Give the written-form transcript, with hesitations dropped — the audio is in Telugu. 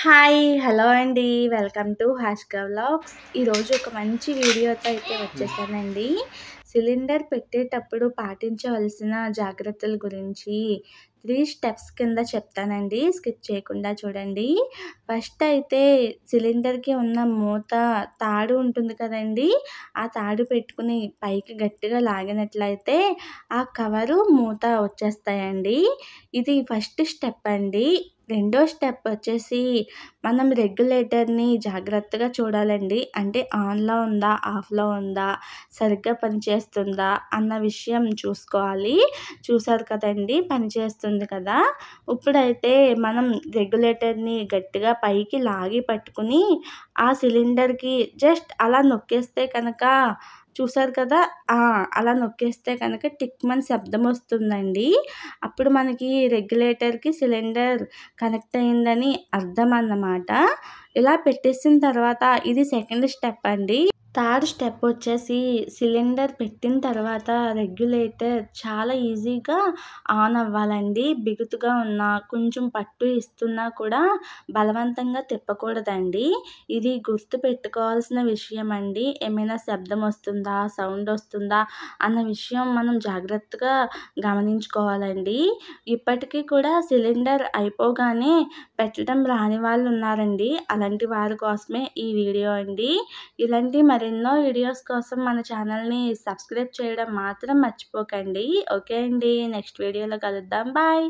హాయ్! హలో అండి. వెల్కమ్ టు హాష్క వ్లాగ్స్. ఈరోజు ఒక మంచి వీడియోతో అయితే వచ్చేసానండి. సిలిండర్ పెట్టేటప్పుడు పాటించవలసిన జాగ్రత్తల గురించి 3 స్టెప్స్ కింద చెప్తానండి. స్కిప్ చేయకుండా చూడండి. ఫస్ట్ అయితే సిలిండర్‌కి ఉన్న మూత తాడు ఉంటుంది కదండీ! ఆ తాడు పెట్టుకొని పైకి గట్టిగా లాగినట్లయితే ఆ కవరు, మూత వచ్చేస్తాయండి. ఇది ఫస్ట్ స్టెప్ అండి. రెండో స్టెప్ వచ్చేసి మనం రెగ్యులేటర్‌ని జాగ్రత్తగా చూడాలండి. అంటే ఆన్‌లో ఉందా? ఆఫ్‌లో ఉందా? సరిగ్గా పనిచేస్తుందా? అన్న విషయం చూసుకోవాలి. చూసారు కదండీ! పనిచేస్తుంది కదా! ఇప్పుడైతే మనం రెగ్యులేటర్‌ని గట్టిగా పైకి లాగి పట్టుకొని ఆ సిలిండర్‌కి జస్ట్ అలా నొక్కేస్తే కనుక చూసారు కదా! ఆ! అలా నొక్కేస్తే కనుక టిక్‌మని శబ్దం వస్తుందండి. అప్పుడు మనకి రెగ్యులేటర్‌కి సిలిండర్ కనెక్ట్ అయిందని అర్థం అన్నమాట. ఇలా పెట్టేసిన తర్వాత ఇది సెకండ్ స్టెప్ అండి. థర్డ్ స్టెప్ వచ్చేసి సిలిండర్ పెట్టిన తర్వాత రెగ్యులేటర్ చాలా ఈజీగా ఆన్ అవ్వాలండి. బిగుతుగా ఉన్నా, కొంచెం పట్టు ఇస్తున్నా కూడా బలవంతంగా తిప్పకూడదండి. ఇది గుర్తుపెట్టుకోవాల్సిన విషయం అండి. ఏమైనా శబ్దం వస్తుందా? సౌండ్ వస్తుందా? అన్న విషయం మనం జాగ్రత్తగా గమనించుకోవాలండి. ఇప్పటికీ కూడా సిలిండర్ అయిపోగానే పెట్టడం రాని వాళ్ళు ఉన్నారండి. అలాంటి వారి కోసమే ఈ వీడియో అండి. ఇలాంటి మరెన్నో వీడియోస్ కోసం మన ఛానల్‌ని సబ్స్క్రైబ్ చేయడం మాత్రం మర్చిపోకండి. ఓకే అండి. నెక్స్ట్ వీడియోలో కలుద్దాం. బాయ్.